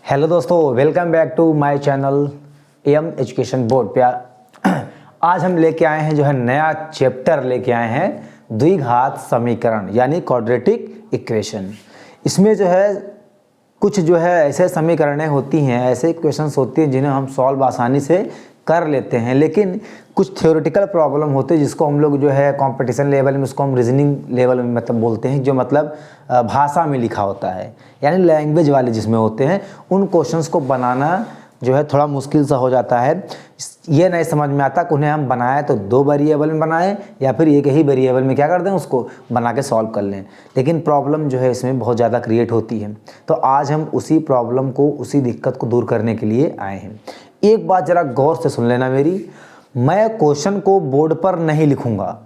Hello दोस्तों, welcome back to my channel M education board पे। आज हम लेके आए हैं जो है नया चैप्टर लेके आए हैं द्विघात समीकरण यानी क्वाड्रेटिक इक्वेशन। इसमें जो है कुछ जो है ऐसे समीकरणें होती हैं, ऐसे इक्वेशंस होती हैं जिन्हें हम सॉल्व आसानी से कर लेते हैं, लेकिन कुछ थ्योरेटिकल प्रॉब्लम होते हैं जिसको हम लोग जो है कंपटीशन लेवल में उसको हम रीजनिंग लेवल में मतलब बोलते हैं, जो मतलब भाषा में लिखा होता है यानी लैंग्वेज वाले जिसमें होते हैं, उन क्वेश्चंस को बनाना जो है थोड़ा मुश्किल सा हो जाता है। ये नहीं समझ में आता कि उन्हें हम बनाएं तो दो वेरिएबल में बनाएं या फिर एक ही वेरिएबल में क्या कर दें उसको बना के सॉल्व कर लें, लेकिन प्रॉब्लम जो है इसमें बहुत ज़्यादा क्रिएट होती है। तो आज हम उसी प्रॉब्लम को, उसी दिक्कत को दूर करने के लिए आए हैं। एक बात ज़रा गौर से सुन लेना मेरी, मैं क्वेश्चन को बोर्ड पर नहीं लिखूँगा,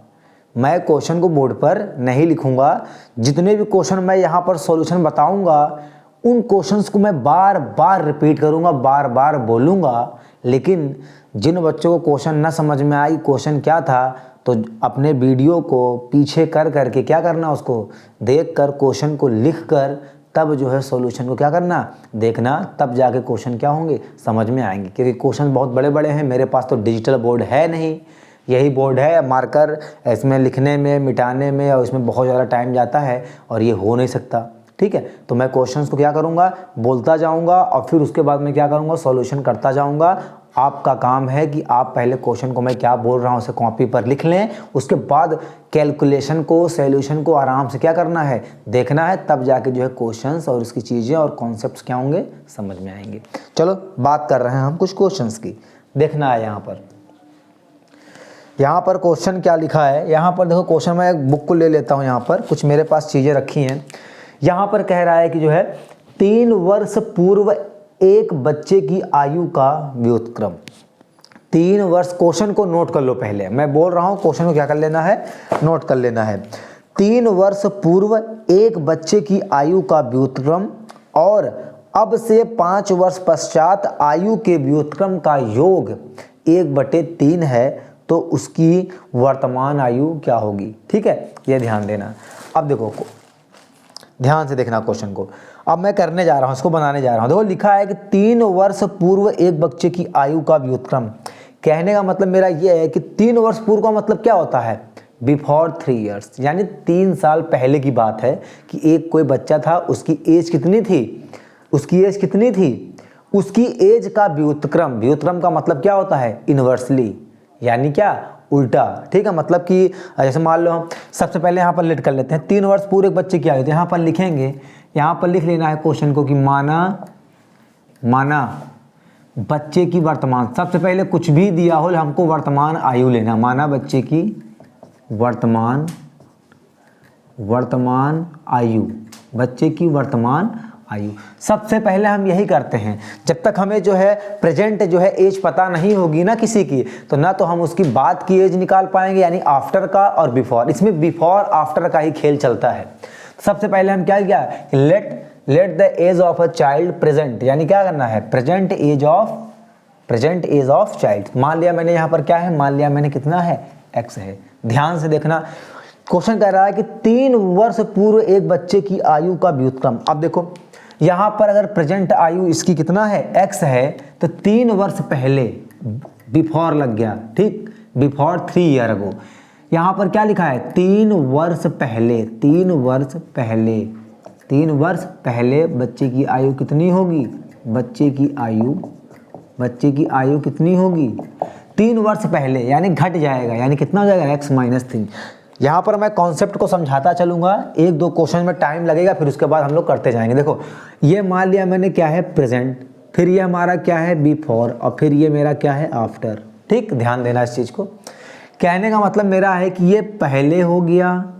मैं क्वेश्चन को बोर्ड पर नहीं लिखूँगा। जितने भी क्वेश्चन मैं यहाँ पर सॉल्यूशन बताऊँगा उन क्वेश्चंस को मैं बार बार रिपीट करूँगा, बार बार बोलूँगा, लेकिन जिन बच्चों को क्वेश्चन ना समझ में आई क्वेश्चन क्या था तो अपने वीडियो को पीछे कर करके क्या करना, उसको देख कर क्वेश्चन को लिख कर तब जो है सॉल्यूशन को क्या करना, देखना, तब जाके क्वेश्चन क्या होंगे समझ में आएंगे। क्योंकि क्वेश्चन बहुत बड़े बड़े हैं, मेरे पास तो डिजिटल बोर्ड है नहीं, यही बोर्ड है मार्कर, इसमें लिखने में मिटाने में और इसमें बहुत ज़्यादा टाइम जाता है और ये हो नहीं सकता। ठीक है, तो मैं क्वेश्चंस को क्या करूँगा, बोलता जाऊँगा और फिर उसके बाद मैं क्या करूँगा, सॉल्यूशन करता जाऊँगा। आपका काम है कि आप पहले क्वेश्चन को मैं क्या बोल रहा हूँ उसे कॉपी पर लिख लें, उसके बाद कैलकुलेशन को, सॉल्यूशन को आराम से क्या करना है, देखना है, तब जाके जो है क्वेश्चंस और उसकी चीज़ें और कॉन्सेप्ट्स क्या होंगे समझ में आएंगे। चलो बात कर रहे हैं हम कुछ क्वेश्चंस की। देखना है यहाँ पर क्वेश्चन क्या लिखा है। यहाँ पर देखो क्वेश्चन, मैं एक बुक को ले लेता हूँ, यहाँ पर कुछ मेरे पास चीज़ें रखी हैं। यहाँ पर कह रहा है कि जो है 3 वर्ष पूर्व एक बच्चे की आयु का व्युत्क्रम। 3 वर्ष, क्वेश्चन को नोट कर लो पहले, मैं बोल रहा हूँ क्वेश्चन को क्या कर लेना है, नोट कर लेना है। 3 वर्ष पूर्व एक बच्चे की आयु का व्युत्क्रम और अब से 5 वर्ष पश्चात आयु के व्युत्क्रम का योग 1/3 है, तो उसकी वर्तमान आयु क्या होगी। ठीक है, ये ध्यान देना। अब देखो, ध्यान से देखना क्वेश्चन को। अब मैं करने जा रहा हूँ, इसको बनाने जा रहा हूँ। देखो लिखा है कि 3 वर्ष पूर्व एक बच्चे की आयु का व्युत्क्रम। कहने का मतलब मेरा ये है कि 3 वर्ष पूर्व का मतलब क्या होता है, बिफोर 3 ईयर्स, यानी 3 साल पहले की बात है कि एक कोई बच्चा था, उसकी एज कितनी थी, उसकी एज कितनी थी, उसकी एज का व्युत्क्रम। व्युत्क्रम का मतलब क्या होता है, इनवर्सली, यानी क्या, उल्टा। ठीक है, मतलब कि जैसे मान लो हम सबसे पहले यहाँ पर लेट कर लेते हैं, 3 वर्ष पूर्व एक बच्चे की आयु, तो यहाँ पर लिखेंगे, यहाँ पर लिख लेना है क्वेश्चन को कि माना बच्चे की वर्तमान, सबसे पहले कुछ भी दिया हो हमको वर्तमान आयु लेना, माना बच्चे की वर्तमान आयु, बच्चे की वर्तमान आयु। सबसे पहले हम यही करते हैं, जब तक हमें जो है प्रेजेंट जो है एज पता नहीं होगी ना किसी की, तो ना तो हम उसकी बाद की एज निकाल पाएंगे यानी आफ्टर का, और बिफोर, इसमें बिफोर आफ्टर का ही खेल चलता है। सबसे पहले हम क्या किया, let the age of a child present, यानी क्या करना है, प्रेजेंट एज ऑफ चाइल्ड। मान लिया मैंने यहाँ पर क्या है, मान लिया मैंने कितना है, x है। ध्यान से देखना, क्वेश्चन कह रहा है कि 3 वर्ष पूर्व एक बच्चे की आयु का व्युत्क्रम। अब देखो यहाँ पर अगर प्रेजेंट आयु इसकी कितना है, x है, तो 3 वर्ष पहले बिफोर लग गया, ठीक, बिफोर 3 ईयर अगो। यहाँ पर क्या लिखा है, 3 वर्ष पहले, 3 वर्ष पहले बच्चे की आयु कितनी होगी, बच्चे की आयु कितनी होगी, 3 वर्ष पहले, यानी घट जाएगा, यानी कितना हो जाएगा, x-3। यहाँ पर मैं कॉन्सेप्ट को समझाता चलूँगा, 1-2 क्वेश्चन में टाइम लगेगा, फिर उसके बाद हम लोग करते जाएंगे। देखो ये मान लिया मैंने क्या है, प्रेजेंट, फिर ये हमारा क्या है, बिफोर, और फिर ये मेरा क्या है, आफ्टर। ठीक, ध्यान देना इस चीज़ को। कहने का मतलब मेरा है कि ये पहले हो गया,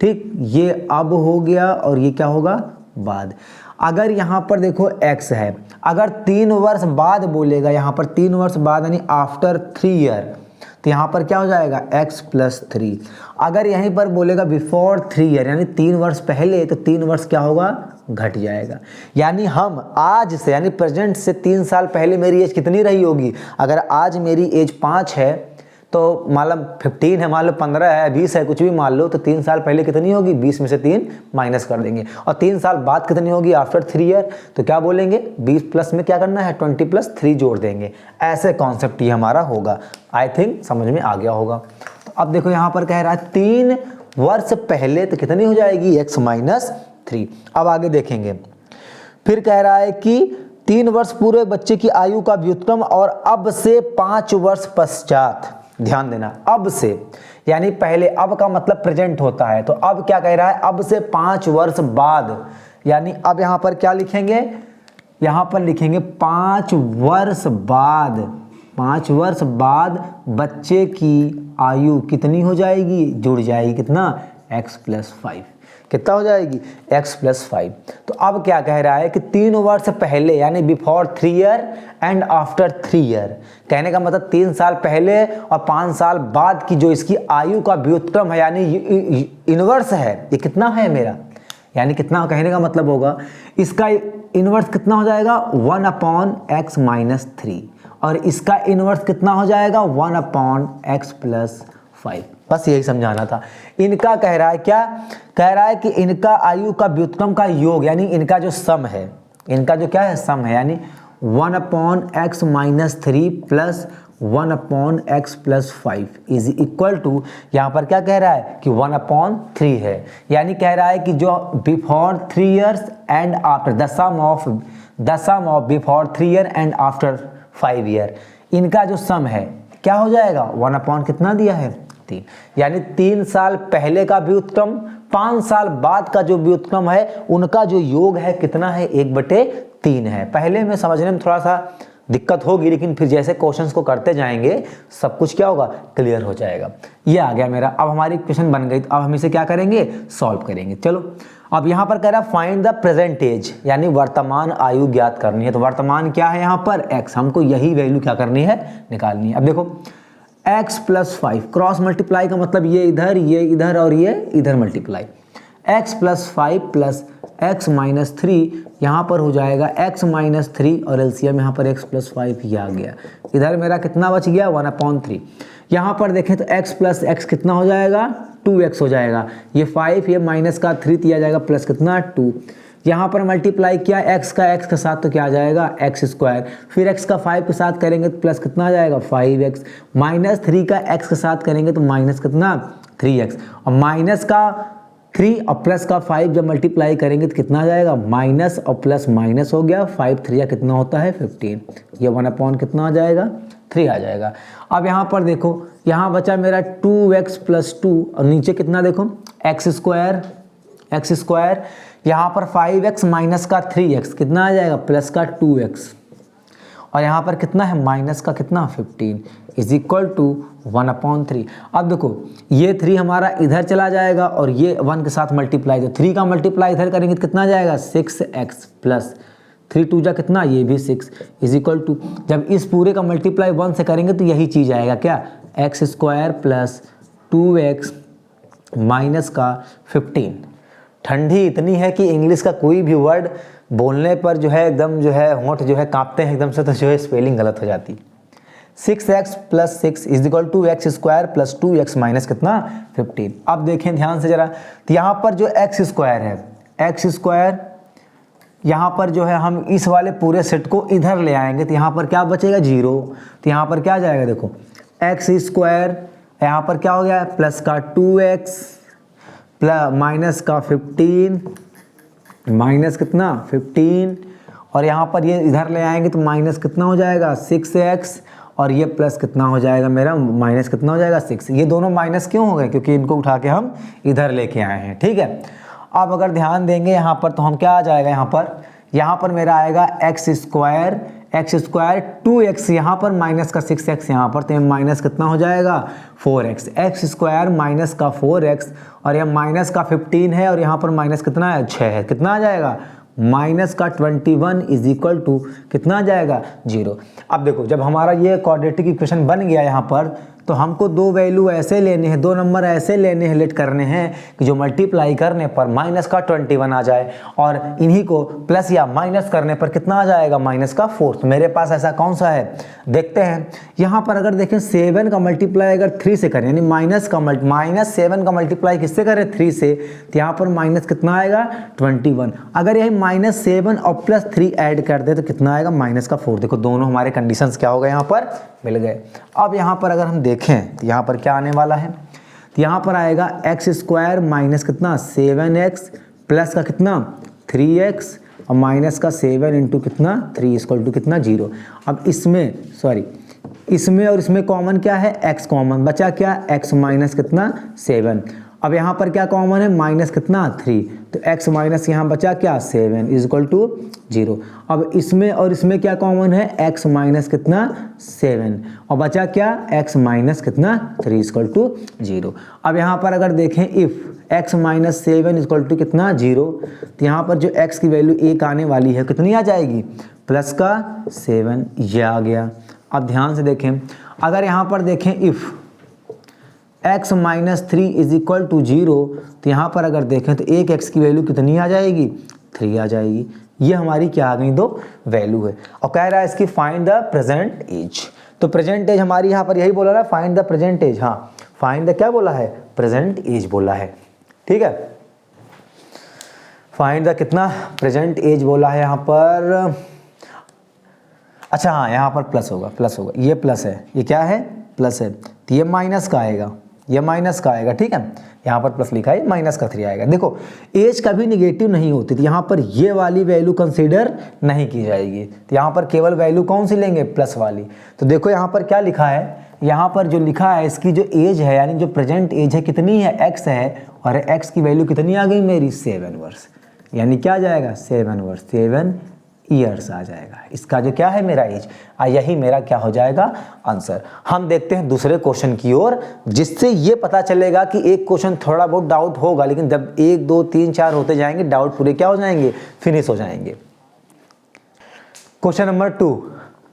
ठीक, ये अब हो गया, और ये क्या होगा, बाद। अगर यहाँ पर देखो x है, अगर 3 वर्ष बाद बोलेगा, यहाँ पर 3 वर्ष बाद यानी आफ्टर 3 ईयर, तो यहाँ पर क्या हो जाएगा, x+3। अगर यहीं पर बोलेगा बिफोर 3 ईयर यानी 3 वर्ष पहले, तो 3 वर्ष क्या होगा, घट जाएगा। यानी हम आज से, यानी प्रेजेंट से 3 साल पहले मेरी एज कितनी रही होगी, अगर आज मेरी एज 5 है तो मान लो 15 है, मान लो 15 है, 20 है, कुछ भी मान लो, तो 3 साल पहले कितनी होगी, 20 में से 3 माइनस कर देंगे। और 3 साल बाद कितनी होगी, आफ्टर 3 ईयर, तो क्या बोलेंगे 20 प्लस में क्या करना है 20 प्लस 3 जोड़ देंगे। ऐसे कॉन्सेप्ट ये हमारा होगा। आई थिंक समझ में आ गया होगा। तो अब देखो यहाँ पर कह रहा है 3 वर्ष पहले, तो कितनी हो जाएगी x माइनस 3। अब आगे देखेंगे, फिर कह रहा है कि 3 वर्ष पूरे बच्चे की आयु का व्युत्क्रम और अब से 5 वर्ष पश्चात। ध्यान देना, अब से यानी पहले, अब का मतलब प्रेजेंट होता है, तो अब क्या कह रहा है, अब से 5 वर्ष बाद, यानी अब यहां पर क्या लिखेंगे, यहां पर लिखेंगे 5 वर्ष बाद। 5 वर्ष बाद बच्चे की आयु कितनी हो जाएगी, जुड़ जाएगी कितना, x प्लस 5। कितना हो जाएगी, x प्लस 5। तो अब क्या कह रहा है कि 3 वर्ष पहले यानी before 3 year and after 3 year, कहने का मतलब 3 साल पहले और 5 साल बाद की जो इसकी आयु का व्युत्क्रम है, यानी इनवर्स है, ये कितना है मेरा, यानी कितना, कहने का मतलब होगा इसका इनवर्स कितना हो जाएगा 1/x माइनस 3, और इसका इनवर्स कितना हो जाएगा 1/x प्लस 5। बस यही समझाना था। इनका कह रहा है क्या, कह रहा है कि इनका आयु का व्युत्क्रम का योग, यानी इनका जो सम है, इनका जो क्या है सम है, यानी 1/x minus 3 plus 1/x plus 5 is equal to, यहाँ पर क्या कह रहा है कि 1/3 है। यानी कह रहा है कि जो before 3 years and after, the sum of before 3 year and after 5 year, इनका जो सम है क्या हो जाएगा 1/ कितना दिया है 3, यानी 3 साल पहले का व्युत्क्रम, 5 साल बाद का जो व्युत्क्रम है, उनका जो योग है कितना है 1/3 है। पहले में समझने में थोड़ा सा दिक्कत होगी, लेकिन फिर जैसे क्वेश्चंस को करते जाएंगे सब कुछ क्या होगा, क्लियर हो जाएगा। ये आ गया मेरा, अब हमारी क्वेश्चन बन गई, तो अब हम इसे क्या करेंगे, सॉल्व करेंगे। चलो अब यहाँ पर कह रहा है फाइंड द प्रेजेंट एज, यानी वर्तमान आयु ज्ञात करनी है। तो वर्तमान क्या है यहाँ पर x, हमको यही वैल्यू क्या करनी है, निकालनी है। अब देखो x प्लस 5 क्रॉस मल्टीप्लाई का मतलब ये इधर और ये इधर multiply, x plus 5 plus x minus 3, यहाँ पर हो जाएगा x माइनस 3 और एलसीएम यहाँ पर x प्लस 5 ये आ गया। इधर मेरा कितना बच गया 1/3। यहाँ पर देखें तो x प्लस x कितना हो जाएगा 2x हो जाएगा, ये 5 ये माइनस का 3 दिया जाएगा प्लस कितना 2, यहाँ पर मल्टीप्लाई किया x का x के साथ तो क्या आ जाएगा x स्क्वायर, फिर x का 5 के साथ करेंगे तो प्लस कितना आ जाएगा 5x, माइनस 3 का x के साथ करेंगे तो माइनस कितना 3x, और माइनस का 3 और प्लस का 5 जब मल्टीप्लाई करेंगे तो कितना आ जाएगा, माइनस और प्लस माइनस हो गया, 5 3 कितना होता है 15, ये 1/ कितना आ जाएगा 3 आ जाएगा। अब यहाँ पर देखो, यहाँ बचा मेरा 2x प्लस 2 और नीचे कितना देखो x स्क्वायर, यहाँ पर 5x माइनस का 3x कितना आ जाएगा प्लस का 2x, और यहाँ पर कितना है माइनस का कितना 15 इज इक्वल टू 1/3। अब देखो ये 3 हमारा इधर चला जाएगा और ये 1 के साथ मल्टीप्लाई, तो 3 का मल्टीप्लाई इधर करेंगे तो कितना आ जाएगा 6x प्लस 3 2 जा कितना, ये भी 6 इज इक्वल टू, जब इस पूरे का मल्टीप्लाई 1 से करेंगे तो यही चीज़ आएगा क्या, x square plus 2x minus का 15। ठंडी इतनी है कि इंग्लिश का कोई भी वर्ड बोलने पर जो है एकदम जो है होंठ जो है कांपते हैं एकदम से, तो जो है स्पेलिंग गलत हो जाती। 6x plus 6 is equal to x square plus 2x minus कितना 15। अब देखें ध्यान से जरा, तो यहाँ पर जो x स्क्वायर है, x स्क्वायर यहाँ पर जो है हम इस वाले पूरे सेट को इधर ले आएंगे तो यहाँ पर क्या बचेगा 0, तो यहाँ पर क्या जाएगा देखो x स्क्वायर, यहाँ पर क्या हो गया प्लस का 2x प्लस माइनस का 15 माइनस कितना 15, और यहाँ पर ये इधर ले आएंगे तो माइनस कितना हो जाएगा 6x, और ये प्लस कितना हो जाएगा मेरा माइनस कितना हो जाएगा 6। ये दोनों माइनस क्यों हो गए, क्योंकि इनको उठा के हम इधर लेके आए हैं। ठीक है, अब अगर ध्यान देंगे यहाँ पर तो हम क्या आ जाएगा, यहाँ पर मेरा आएगा x स्क्वायर 2x, यहाँ पर माइनस का 6x यहाँ पर, तो ये माइनस कितना हो जाएगा 4x, x स्क्वायर माइनस का 4x, और यह माइनस का 15 है और यहाँ पर माइनस कितना है 6 है, कितना आ जाएगा माइनस का 21 इज इक्वल टू कितना आ जाएगा 0। अब देखो जब हमारा ये क्वाड्रेटिक इक्वेशन बन गया यहाँ पर, तो हमको दो वैल्यू ऐसे लेने हैं, दो नंबर ऐसे लेने हैं, लेट करने हैं कि जो मल्टीप्लाई करने पर माइनस का 21 आ जाए और इन्हीं को प्लस या माइनस करने पर कितना आ जाएगा, माइनस का 4। तो मेरे पास ऐसा कौन सा है, देखते हैं। यहाँ पर अगर देखें 7 का मल्टीप्लाई अगर 3 से करें, यानी -7 का मल्टीप्लाई किससे करें, 3 से, तो यहाँ पर माइनस कितना आएगा, 21। अगर यही -7 और +3 ऐड कर दे तो कितना आएगा, माइनस का 4। देखो दोनों हमारे कंडीशंस क्या हो गए, यहाँ पर मिल गए। अब यहाँ पर अगर हम देखें तो यहाँ पर क्या आने वाला है, तो यहाँ पर आएगा x² माइनस कितना 7x प्लस का कितना 3x और माइनस का 7 इंटू कितना 3 इक्वल टू कितना 0। अब इसमें और इसमें कॉमन क्या है, x कॉमन बचा, क्या x माइनस कितना 7। अब यहाँ पर क्या कॉमन है, माइनस कितना 3, तो x माइनस यहाँ बचा क्या 7 इज इक्वल टू 0। अब इसमें और इसमें क्या कॉमन है, x माइनस कितना 7 और बचा क्या x माइनस कितना 3 इज इक्वल टू 0। अब यहाँ पर अगर देखें if x minus 7 is equal to कितना 0, तो यहाँ पर जो x की वैल्यू 1 आने वाली है कितनी आ जाएगी, प्लस का 7, ये आ गया। अब ध्यान से देखें, अगर यहाँ पर देखें if x minus 3 is equal to 0, तो यहाँ पर अगर देखें तो एक x की वैल्यू कितनी आ जाएगी, 3 आ जाएगी। ये हमारी क्या आ गई, दो वैल्यू है। और कह रहा है इसकी फाइंड द प्रेजेंट एज। तो प्रेजेंट एज हमारी यहाँ पर यही बोला ना, फाइंड द प्रेजेंट एज। हाँ, फाइंड द क्या बोला है, प्रेजेंट एज बोला है, ठीक है। फाइंड द कितना प्रेजेंट एज बोला है यहाँ पर। अच्छा हाँ, यहाँ पर प्लस होगा, ये प्लस है, ये क्या है, प्लस है, तो ये माइनस का आएगा, ये माइनस का आएगा, ठीक है। यहाँ पर प्लस लिखा है, माइनस का 3 आएगा। देखो एज कभी निगेटिव नहीं होती, तो यहाँ पर ये वाली वैल्यू कंसीडर नहीं की जाएगी, तो यहाँ पर केवल वैल्यू कौन सी लेंगे, प्लस वाली। तो देखो यहाँ पर क्या लिखा है, यहाँ पर जो लिखा है इसकी जो एज है, यानी जो प्रेजेंट एज है कितनी है, x है, और x की वैल्यू कितनी आ गई मेरी, 7 वर्ष, यानी क्या आ जाएगा 7 वर्ष, 7 ईयर्स आ जाएगा। इसका जो क्या है मेरा एज, यही मेरा क्या हो जाएगा आंसर। हम देखते हैं दूसरे क्वेश्चन की ओर, जिससे ये पता चलेगा कि एक क्वेश्चन थोड़ा बहुत डाउट होगा, लेकिन जब 1 2 3 4 होते जाएंगे डाउट पूरे क्या हो जाएंगे, फिनिश हो जाएंगे। क्वेश्चन नंबर 2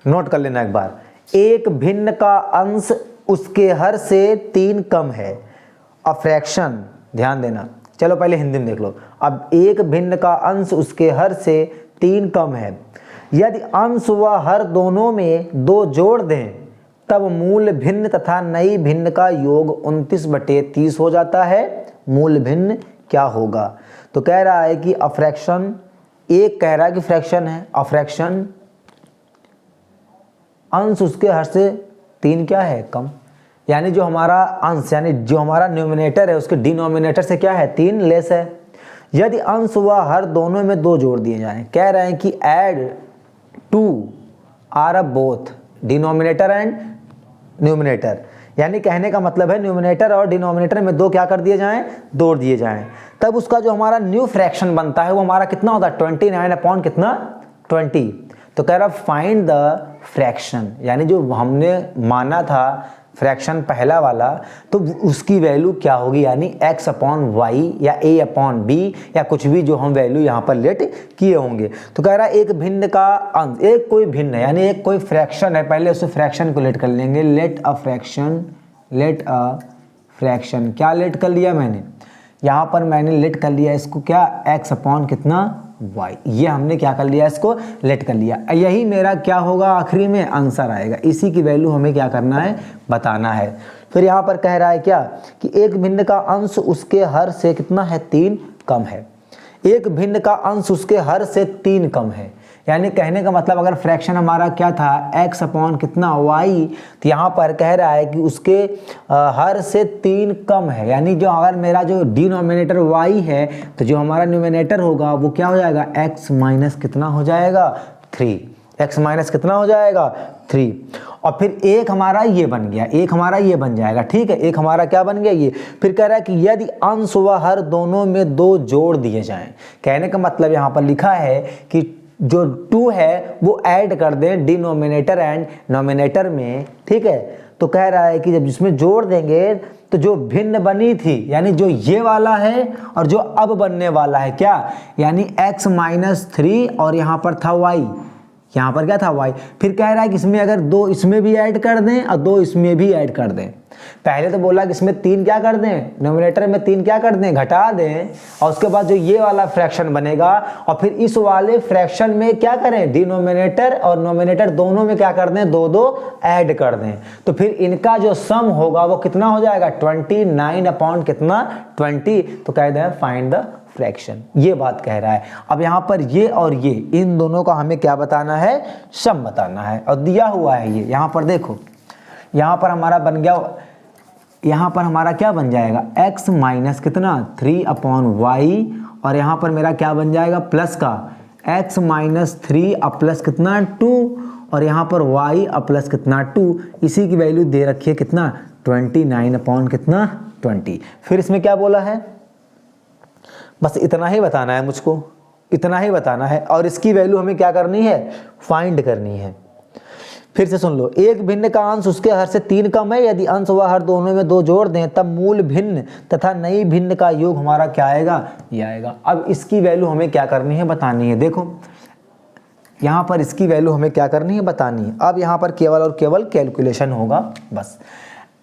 नोट कर लेना एक बार। एक भिन्न का अंश उसके हर से 3 कम है, अ फ्रैक्शन, ध्यान देना, चलो पहले हिंदी में देख लो। अब एक भिन्न का अंश उसके हर से 3 कम है, यदि अंश व हर दोनों में 2 जोड़ दें तब मूल भिन्न तथा नई भिन्न का योग 29/30 हो जाता है। मूल भिन्न क्या होगा, तो कह रहा है कि अफ्रैक्शन, एक कह रहा है कि फ्रैक्शन है, अफ्रैक्शन अंश उसके हर से 3 क्या है, कम, यानी जो हमारा अंश यानी जो हमारा न्यूमिनेटर है उसके डिनोमिनेटर से क्या है, 3 लेस है। यदि अंश व हर दोनों में 2 जोड़ दिए जाएं, कह रहे हैं कि add 2 r of both denominator and numerator, यानी कहने का मतलब है न्यूमिनेटर और डिनोमिनेटर में 2 क्या कर दिए जाएं, जोड़ दिए जाएं, तब उसका जो हमारा न्यू फ्रैक्शन बनता है वो हमारा कितना होता है, 29 अपॉन कितना 20। तो कह रहा फाइंड द फ्रैक्शन, यानी जो हमने माना था फ्रैक्शन पहला वाला, तो उसकी वैल्यू क्या होगी, यानी x अपॉन वाई या a अपॉन b या कुछ भी जो हम वैल्यू यहाँ पर लेट किए होंगे। तो कह रहा है एक भिन्न का अंश, एक कोई भिन्न है यानी एक कोई फ्रैक्शन है, पहले उस फ्रैक्शन को लेट कर लेंगे, लेट अ फ्रैक्शन, क्या लेट कर लिया मैंने, यहाँ पर मैंने लेट कर लिया इसको क्या, x अपॉन कितना y, ये हमने क्या कर लिया, इसको लेट कर लिया। यही मेरा क्या होगा, आखिरी में आंसर आएगा, इसी की वैल्यू हमें क्या करना है, बताना है। फिर यहाँ पर कह रहा है क्या कि एक भिन्न का अंश उसके हर से कितना है, 3 कम है। एक भिन्न का अंश उसके हर से 3 कम है, यानी कहने का मतलब अगर फ्रैक्शन हमारा क्या था, x अपॉन कितना y, तो यहाँ पर कह रहा है कि उसके हर से 3 कम है, यानी जो अगर मेरा जो डिनोमिनेटर y है तो जो हमारा न्यूमिनेटर होगा वो क्या हो जाएगा, x माइनस कितना हो जाएगा, 3, x माइनस कितना हो जाएगा 3। और फिर एक हमारा ये बन गया, एक हमारा ये बन जाएगा, ठीक है, एक हमारा क्या बन गया ये। फिर कह रहा है कि यदि अंश व हर दोनों में 2 जोड़ दिए जाएं, कहने का मतलब यहाँ पर लिखा है कि जो 2 है वो ऐड कर दें डिनोमिनेटर एंड नोमिनेटर में, ठीक है। तो कह रहा है कि जब जिसमें जोड़ देंगे तो जो भिन्न बनी थी, यानी जो ये वाला है और जो अब बनने वाला है क्या, यानी x माइनस 3 और यहाँ पर था y, यहाँ पर क्या था y। फिर कह रहा है कि इसमें अगर 2 इसमें भी ऐड कर दें और 2 इसमें भी ऐड कर दें। पहले तो बोला कि इसमें 3 क्या कर दें, नोमिनेटर में 3 क्या कर दें, घटा दें, और उसके बाद जो ये वाला फ्रैक्शन बनेगा और फिर इस वाले फ्रैक्शन में क्या करें, डिनोमिनेटर और नोमिनेटर दोनों में क्या कर दें, 2 ऐड कर दें। तो फिर इनका जो सम होगा वो कितना हो जाएगा, 29 अपॉन कितना 20। तो कह दें फाइंड द फ्रैक्शन, ये बात कह रहा है। अब यहाँ पर ये और ये इन दोनों का हमें क्या बताना है, सम बताना है, और दिया हुआ है ये। यहाँ पर देखो, यहाँ पर हमारा बन गया, यहाँ पर हमारा क्या बन जाएगा, x माइनस कितना 3 अपॉन वाई, और यहाँ पर मेरा क्या बन जाएगा प्लस का x माइनस 3 अब प्लस कितना 2, और यहाँ पर y अब प्लस कितना 2। इसी की वैल्यू दे रखी है कितना 29 अपॉन कितना 20। फिर इसमें क्या बोला है, बस इतना ही बताना है मुझको, इतना ही बताना है, और इसकी वैल्यू हमें क्या करनी है, फाइंड करनी है। फिर से सुन लो, एक भिन्न का अंश उसके हर से 3 कम है, यदि अंश व हर दोनों में 2 जोड़ दें तब मूल भिन्न तथा नई भिन्न का योग हमारा क्या आएगा, ये आएगा। अब इसकी वैल्यू हमें क्या करनी है, बतानी है। देखो यहाँ पर इसकी वैल्यू हमें क्या करनी है, बतानी है। अब यहाँ पर केवल और केवल कैलकुलेशन होगा बस।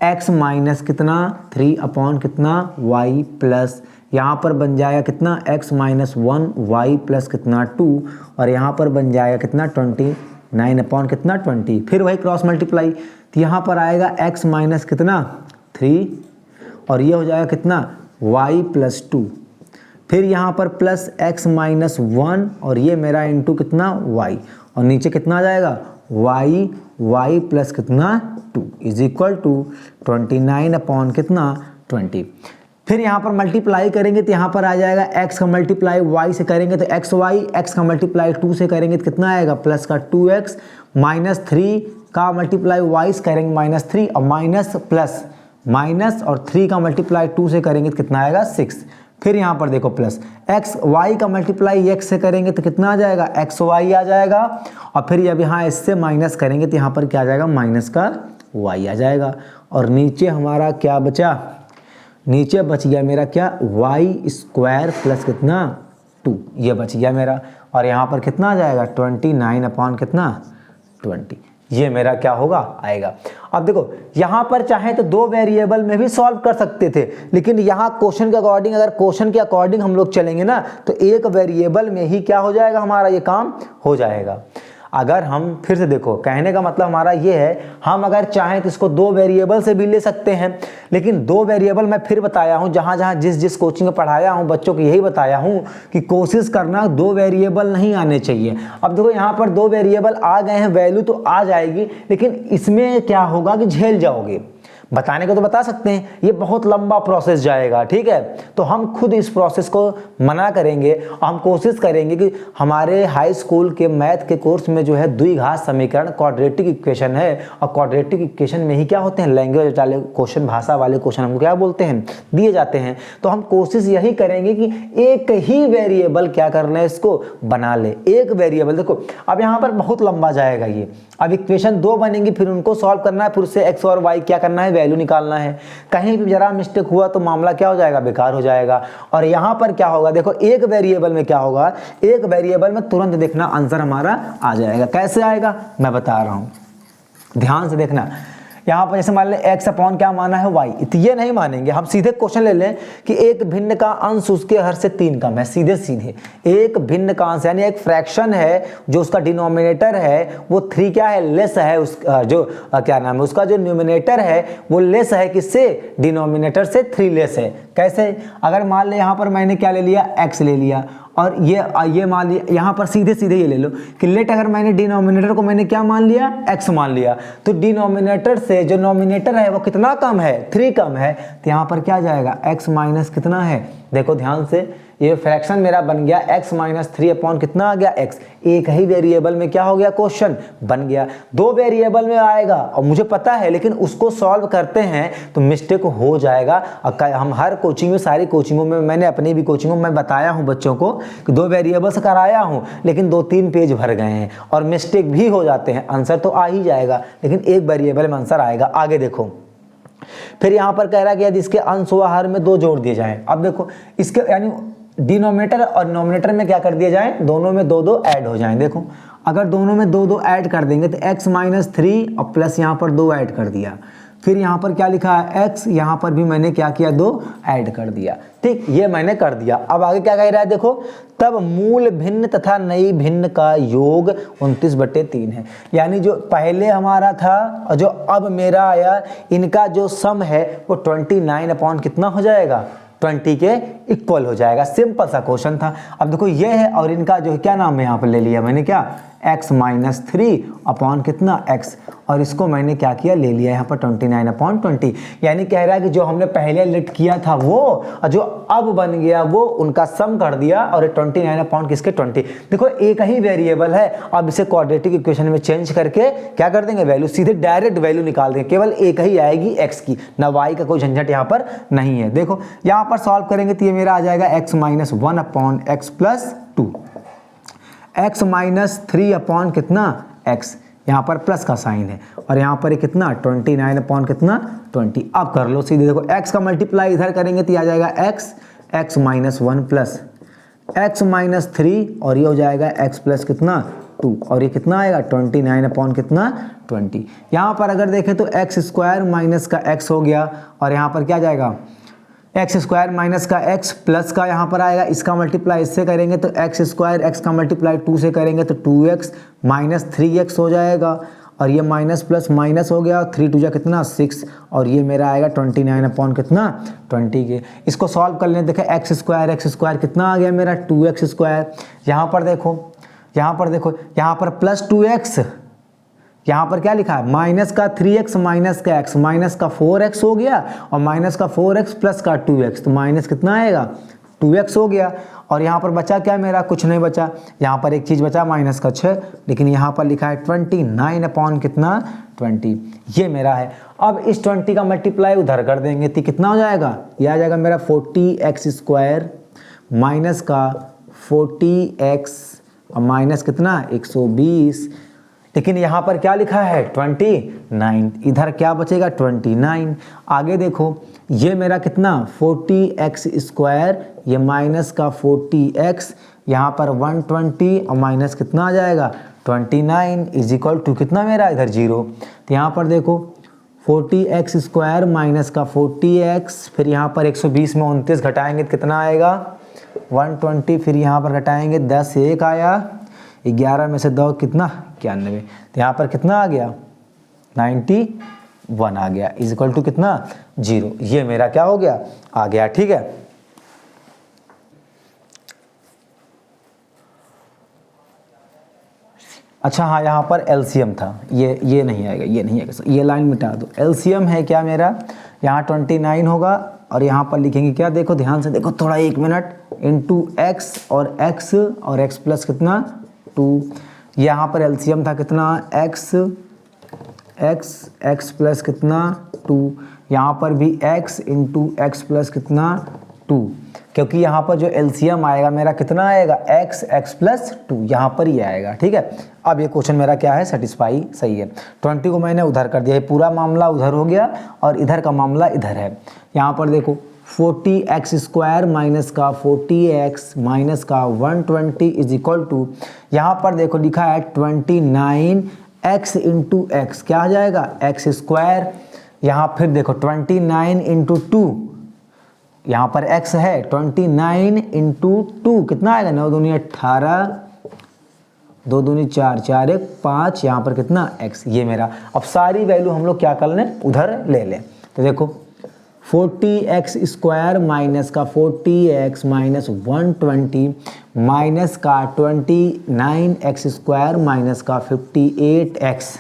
x माइनस कितना 3 अपॉन कितना y प्लस, यहाँ पर बन जाएगा कितना x माइनस 1 y प्लस कितना 2, और यहाँ पर बन जाएगा कितना 29 अपॉन कितना 20। फिर वही क्रॉस मल्टीप्लाई, तो यहाँ पर आएगा x माइनस कितना 3 और ये हो जाएगा कितना y प्लस 2। फिर यहाँ पर प्लस x माइनस 1 और ये मेरा इंटू कितना y, और नीचे कितना आ जाएगा y प्लस कितना 2 इज इक्वल टू 29 अपॉन कितना 20। फिर यहाँ पर मल्टीप्लाई करेंगे तो यहाँ पर आ जाएगा x का मल्टीप्लाई y से करेंगे तो x का मल्टीप्लाई 2 से करेंगे तो कितना आएगा प्लस का 2x, माइनस 3 का मल्टीप्लाई y से करेंगे माइनस 3, और माइनस प्लस माइनस और 3 का मल्टीप्लाई 2 से करेंगे तो कितना आएगा 6। फिर यहाँ पर देखो प्लस y का मल्टीप्लाई x से करेंगे तो कितना आ जाएगा xy आ जाएगा, और फिर अब यहाँ इससे माइनस करेंगे तो यहाँ पर क्या आ जाएगा माइनस का y आ जाएगा, और नीचे हमारा क्या बचा, नीचे बच गया मेरा क्या y स्क्वायर प्लस कितना 2, ये बच गया मेरा, और यहाँ पर कितना आ जाएगा 29 अपॉन कितना 20, ये मेरा क्या होगा आएगा। अब देखो यहाँ पर चाहे तो 2 वेरिएबल में भी सॉल्व कर सकते थे, लेकिन यहाँ क्वेश्चन के अकॉर्डिंग, अगर क्वेश्चन के अकॉर्डिंग हम लोग चलेंगे ना तो एक वेरिएबल में ही क्या हो जाएगा, हमारा ये काम हो जाएगा। अगर हम फिर से देखो, कहने का मतलब हमारा ये है, हम अगर चाहें तो इसको 2 वेरिएबल से भी ले सकते हैं, लेकिन 2 वेरिएबल मैं फिर बताया हूँ, जहाँ जिस कोचिंग में पढ़ाया हूँ बच्चों को यही बताया हूँ कि कोशिश करना 2 वेरिएबल नहीं आने चाहिए। अब देखो यहाँ पर 2 वेरिएबल आ गए हैं, वैल्यू तो आ जाएगी, लेकिन इसमें क्या होगा कि झेल जाओगे। बताने को तो बता सकते हैं, ये बहुत लंबा प्रोसेस जाएगा, ठीक है। तो हम खुद इस प्रोसेस को मना करेंगे, और हम कोशिश करेंगे कि हमारे हाई स्कूल के मैथ के कोर्स में जो है द्विघात समीकरण क्वाड्रेटिक इक्वेशन है, और क्वाड्रेटिक इक्वेशन में ही क्या होते हैं लैंग्वेज वाले क्वेश्चन, भाषा वाले क्वेश्चन हमको क्या बोलते हैं दिए जाते हैं। तो हम कोशिश यही करेंगे कि एक ही वेरिएबल क्या करना है, इसको बना ले, एक वेरिएबल। देखो अब यहाँ पर बहुत लंबा जाएगा ये, अब इक्वेशन 2 बनेंगी, फिर उनको सॉल्व करना है, फिर उससे x और y क्या करना है, वैल्यू निकालना है। कहीं भी जरा मिस्टेक हुआ तो मामला क्या हो जाएगा, बेकार हो जाएगा। और यहाँ पर क्या होगा, देखो एक वेरिएबल में क्या होगा, एक वेरिएबल में तुरंत देखना आंसर हमारा आ जाएगा। कैसे आएगा मैं बता रहा हूँ, ध्यान से देखना। यहाँ पर जैसे मान लें x अपॉन क्या माना है y, तो ये नहीं मानेंगे, हम सीधे क्वेश्चन ले लें कि एक भिन्न का अंश उसके हर से 3 कम है। सीधे एक भिन्न का अंश यानी एक फ्रैक्शन है जो उसका डिनोमिनेटर है वो 3 क्या है, लेस है, उस जो क्या नाम है उसका जो न्यूमिनेटर है वो लेस है, किससे, डिनोमिनेटर से 3 लेस है। कैसे, अगर मान लें यहाँ पर मैंने क्या ले लिया, x ले लिया, और ये मान लिया, यहाँ पर सीधे ये ले लो कि लेट अगर मैंने डिनोमिनेटर को मैंने क्या मान लिया, x मान लिया, तो डिनोमिनेटर से जो नोमिनेटर है वो कितना कम है, 3 कम है, तो यहाँ पर क्या आ जाएगा x माइनस कितना है। देखो ध्यान से, ये फ्रैक्शन मेरा बन गया x माइनस 3 अपॉन कितना आ गया x। एक ही वेरिएबल में क्या हो गया, क्वेश्चन बन गया। 2 वेरिएबल में आएगा और मुझे पता है, लेकिन उसको सॉल्व करते हैं तो मिस्टेक हो जाएगा। हम हर कोचिंग में, सारी कोचिंगों में, मैंने अपनी भी कोचिंगों में बताया हूं बच्चों को कि 2 वेरिएबल से कराया हूं, लेकिन 2-3 पेज भर गए हैं और मिस्टेक भी हो जाते हैं। आंसर तो आ ही जाएगा, लेकिन एक वेरिएबल में आंसर आएगा। आगे देखो, फिर यहाँ पर कह रहा है कि यदि इसके अंश व हर में 2 जोड़ दिए जाएं। अब देखो इसके यानी डिनोमिनेटर और नोमिनेटर में क्या कर दिया जाए, दोनों में दो दो ऐड हो जाएं। देखो अगर दोनों में दो दो ऐड कर देंगे तो x माइनस 3 और प्लस यहाँ पर 2 ऐड कर दिया, फिर यहाँ पर क्या लिखा है x, यहाँ पर भी मैंने क्या किया 2 ऐड कर दिया। ठीक, ये मैंने कर दिया। अब आगे क्या कह रहा है देखो, तब मूल भिन्न तथा नई भिन्न का योग 29/3 है। यानी जो पहले हमारा था और जो अब मेरा आया, इनका जो सम है वो 29 अपॉन कितना हो जाएगा, 20 के इक्वल हो जाएगा। सिंपल सा क्वेश्चन था। अब देखो ये है और इनका जो है क्या नाम है यहाँ पर ले लिया मैंने, क्या x माइनस 3 अपॉन कितना x, और इसको मैंने क्या किया ले लिया यहाँ पर 29/20। यानी कह रहा है कि जो हमने पहले लिट किया था वो और जो अब बन गया वो उनका सम कर दिया, और ये 29 अपॉन किसके 20। देखो एक ही वेरिएबल है, अब इसे क्वाड्रेटिक इक्वेशन में चेंज करके क्या कर देंगे, वैल्यू सीधे डायरेक्ट वैल्यू निकाल देंगे, केवल एक ही आएगी x की, ना y का कोई झंझट यहाँ पर नहीं है। देखो यहाँ पर सॉल्व करेंगे तो ये मेरा आ जाएगा x minus 1 upon x plus 2, x minus 3 upon कितना x, यहाँ पर प्लस का साइन है, और यहाँ पर कितना 29 अपॉन कितना 20। अब कर लो सीधे, देखो x का मल्टीप्लाई इधर करेंगे तो आ जाएगा x minus 1 plus x minus 3, और ये हो जाएगा x प्लस कितना 2, और ये कितना आएगा 29 अपॉन कितना 20। यहाँ पर अगर देखें तो x स्क्वायर माइनस का x हो गया, और यहाँ पर क्या जाएगा एक्स स्क्वायर माइनस का x प्लस का यहाँ पर आएगा, इसका मल्टीप्लाई इससे करेंगे तो एक्स स्क्वायर, x का मल्टीप्लाई 2 से करेंगे तो 2x माइनस 3x हो जाएगा, और ये माइनस प्लस माइनस हो गया, 3 2 जा कितना 6, और ये मेरा आएगा 29 अपॉन कितना 20 के। इसको सॉल्व कर लें, देखें एक्स स्क्वायर कितना आ गया मेरा 2x स्क्वायर। यहाँ पर देखो यहाँ पर प्लस 2x, यहाँ पर क्या लिखा है माइनस का 3x माइनस का x, माइनस का 4x हो गया, और माइनस का 4x प्लस का 2x, तो माइनस कितना आएगा 2x हो गया, और यहाँ पर बचा क्या मेरा, कुछ नहीं बचा, यहाँ पर एक चीज़ बचा माइनस का 6, लेकिन यहाँ पर लिखा है 29 अपॉन कितना 20, ये मेरा है। अब इस 20 का मल्टीप्लाई उधर कर देंगे तो कितना हो जाएगा, ये आ जाएगा मेरा 40x स्क्वायर माइनस का 40x और माइनस कितना 120, लेकिन यहाँ पर क्या लिखा है 29, इधर क्या बचेगा 29। आगे देखो ये मेरा कितना 40x स्क्वायर, ये माइनस का 40x, यहाँ पर 120 और माइनस कितना आ जाएगा 29 इज इक्वल टू कितना मेरा इधर 0। तो यहाँ पर देखो 40x स्क्वायर माइनस का 40x, फिर यहाँ पर 120 में 29 घटाएंगे तो कितना आएगा 120, फिर यहाँ पर घटाएंगे 10 से 1 आया, 11 में से 2 कितना 91, तो यहाँ पर कितना आ गया 91 आ गया, इज इक्वल टू कितना 0। ये मेरा क्या हो गया आ गया, ठीक है। अच्छा हाँ, यहाँ पर एलसीएम था, ये नहीं आएगा, ये लाइन मिटा दो। एलसीएम है क्या मेरा, यहाँ 29 होगा, और यहाँ पर लिखेंगे क्या, देखो ध्यान से देखो थोड़ा 1 मिनट, इंटू x और x प्लस कितना 2, यहाँ पर एलसीएम था कितना x प्लस कितना 2, यहाँ पर भी x इंटू x प्लस कितना 2, क्योंकि यहाँ पर जो एलसीएम आएगा मेरा कितना आएगा x प्लस 2, यहाँ पर ही आएगा, ठीक है। अब ये क्वेश्चन मेरा क्या है सेटिस्फाई सही है। 20 को मैंने उधर कर दिया, ये पूरा मामला उधर हो गया और इधर का मामला इधर है। यहाँ पर देखो 40x स्क्वायर माइनस का 40x माइनस का 120 इज इक्वल टू, यहाँ पर देखो लिखा है 29x इंटू एक्स, क्या आ जाएगा x स्क्वायर, यहाँ फिर देखो 29 इंटू 2, यहाँ पर x है 29 इंटू 2 कितना आएगा 9 दूनी 18, 2 दूनी 4, 4 1 5, यहाँ पर कितना x, ये मेरा। अब सारी वैल्यू हम लोग क्या कर लें उधर ले लें, तो देखो 40x स्क्वायर माइनस का 40x माइनस 120 माइनस का 29x स्क्वायर माइनस का 58x,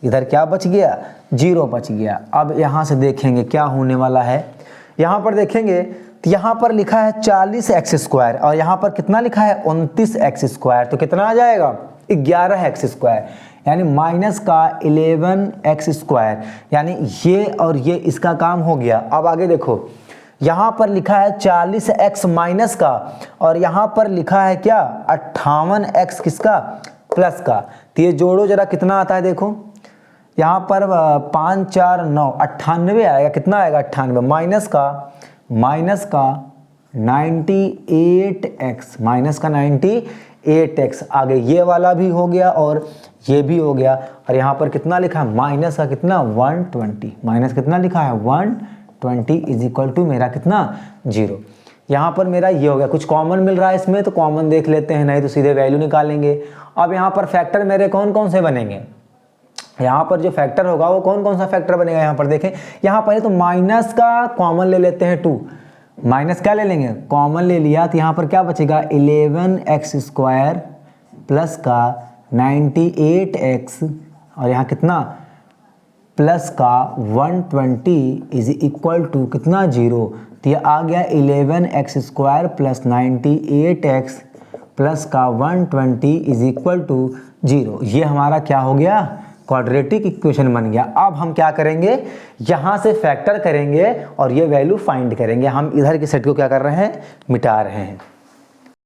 इधर क्या बच गया 0 बच गया। अब यहाँ से देखेंगे क्या होने वाला है, यहाँ पर देखेंगे तो यहाँ पर लिखा है 40x स्क्वायर और यहाँ पर कितना लिखा है 29x स्क्वायर, तो कितना आ जाएगा 11x स्क्वायर, यानी माइनस का 11x स्क्वायर, यानी ये और ये इसका काम हो गया। अब आगे देखो यहाँ पर लिखा है 40x माइनस का और यहाँ पर लिखा है क्या 58x किसका प्लस का, तो ये जोड़ो जरा कितना आता है, देखो यहाँ पर 5 4 9 98 आएगा, कितना आएगा 98, माइनस का 98x माइनस का 98x, आगे ये वाला भी हो गया और ये भी हो गया। और यहाँ पर कितना लिखा है, माइनस का कितना 120, माइनस कितना लिखा है 120 इज इक्वल टू मेरा कितना 0। यहाँ पर मेरा ये हो गया, कुछ कॉमन मिल रहा है इसमें तो कॉमन देख लेते हैं, नहीं तो सीधे वैल्यू निकालेंगे। अब यहाँ पर फैक्टर मेरे कौन कौन से बनेंगे, यहाँ पर जो फैक्टर होगा वो कौन कौन सा फैक्टर बनेगा, यहाँ पर देखें, यहाँ पहले तो माइनस का कॉमन ले लेते हैं 2, माइनस क्या ले लेंगे, कॉमन ले लिया तो यहाँ पर क्या बचेगा 11x स्क्वायर प्लस का 98x और यहाँ कितना प्लस का 120 इज इक्वल टू कितना 0। तो ये आ गया 11x square plus 98x plus का 120 इज इक्वल टू 0। ये हमारा क्या हो गया, क्वाड्रेटिक इक्वेशन बन गया। अब हम क्या करेंगे, यहाँ से फैक्टर करेंगे और ये वैल्यू फाइंड करेंगे। हम इधर के सेट को क्या कर रहे हैं, मिटा रहे हैं।